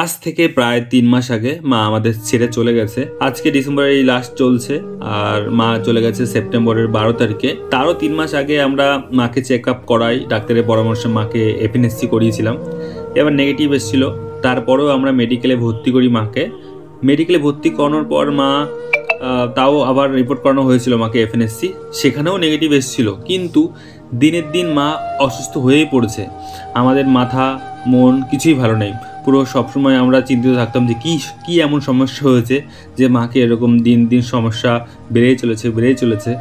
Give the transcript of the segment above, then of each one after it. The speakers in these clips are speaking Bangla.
আজ থেকে প্রায় 3 মাস আগে মা আমাদের ছেড়ে চলে গেছে। আজকে ডিসেম্বরের এই লাস্ট চলছে আর মা চলে গেছে সেপ্টেম্বরের 12 তারিখে। তারও 3 মাস আগে আমরা মাকে চেক আপ করাই, ডাক্তারের পরামর্শে মাকে এপিএনএসসি করিয়েছিলাম। এবার নেগেটিভ এসেছিল, তারপরেও আমরা মেডিকেলে ভর্তি করি মাকে। মেডিকেলে ভর্তি করানোর পর মা তাও আবার রিপোর্ট করানো হয়েছিল মাকে এপিএনএসসি, সেখানেও নেগেটিভ এসেছিল। কিন্তু দিনের দিন মা অসুস্থ হয়েই পড়েছে। আমাদের মাথা মন কিছুই ভালো নেই, পুরো সবসময় আমরা চিন্তিত থাকতাম যে কী এমন সমস্যা হয়েছে যে মাকে এরকম দিন দিন সমস্যা বেড়েই চলেছে।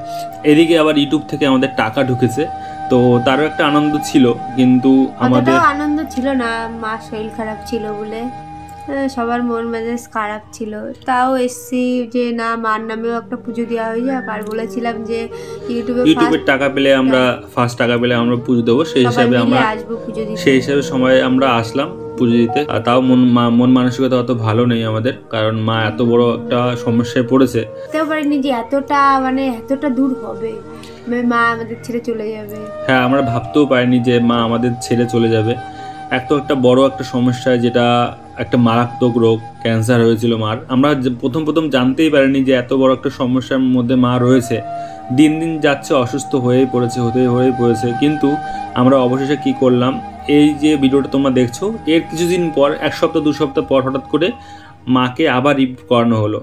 এদিকে আবার ইউটিউব থেকে আমাদের টাকা ঢুকেছে, তো তারও একটা আনন্দ ছিল। কিন্তু আমাদের আনন্দ ছিল না, মা শরীর খারাপ ছিল বলে সবার মন মেজাজ খারাপ ছিল। তাও এসছি যে না, মার নামেও একটা পুজো দেওয়া হয়ে যাক। আর বলেছিলাম যে ইউটিউবের টাকা পেলে আমরা ফার্স্ট টাকা পেলে আমরা পুজো দেবো, সেই হিসাবে আমরা সময় আমরা আসলাম পুজো দিতে। আর তাও মন মানসিকতা অত ভালো নেই আমাদের, কারণ মা এত বড় একটা সমস্যায় পড়েছে। বুঝতেও পারিনি যে এতটা দূর হবে, মা আমাদের ছেড়ে চলে যাবে। হ্যাঁ, আমরা ভাবতেও পারিনি যে মা আমাদের ছেড়ে চলে যাবে। একটা বড় একটা সমস্যা, যেটা একটা মারাত্মক রোগ, ক্যান্সার হয়েছিল মার। আমরা প্রথম জানতেই পারিনি যে এত বড় একটা সমস্যার মধ্যে মা রয়েছে। দিন দিন যাচ্ছে, অসুস্থ হয়েই পড়েছে। কিন্তু আমরা অবশেষে কি করলাম, এই যে ভিডিওটা তোমরা দেখছো, এর কিছুদিন পর 1 সপ্তাহ 2 সপ্তাহ পর হঠাৎ করে মাকে আবার রিপোর্ট করানো হলো।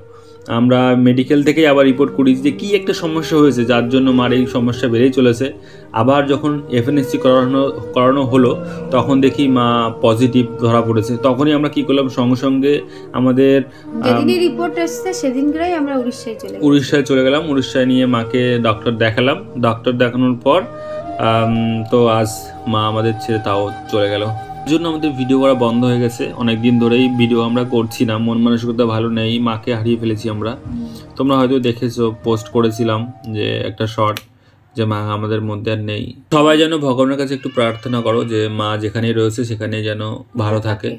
আমরা মেডিকেল থেকেই আবার রিপোর্ট করেছি যে কী একটা সমস্যা হয়েছে যার জন্য মার এই সমস্যা বেড়েই চলেছে। আবার যখন এপিএনএসসি করানো হলো, তখন দেখি মা পজিটিভ ধরা পড়েছে। তখনই আমরা কি করলাম, সঙ্গে আমাদের যেদিনই রিপোর্ট এসেছে সেদিনকেই আমরা উড়িষ্যায় চলে গেলাম। উড়িষ্যায় নিয়ে মাকে ডক্টর দেখালাম। ডক্টর দেখানোর পর তো আজ মা আমাদের ছেড়ে তাও চলে গেল। এই জন্য আমাদের ভিডিও করা বন্ধ হয়ে গেছে। অনেকদিন ধরেই ভিডিও আমরা করছি না, মন মানসিকতা ভালো নেই, মাকে হারিয়ে ফেলেছি আমরা। তোমরা হয়তো দেখেছো, পোস্ট করেছিলাম যে একটা শর্ট, যে মা আমাদের মধ্যে আর নেই। সবাই যেন ভগবানের কাছে একটু প্রার্থনা করো যে মা যেখানেই রয়েছে সেখানেই যেন ভালো থাকে।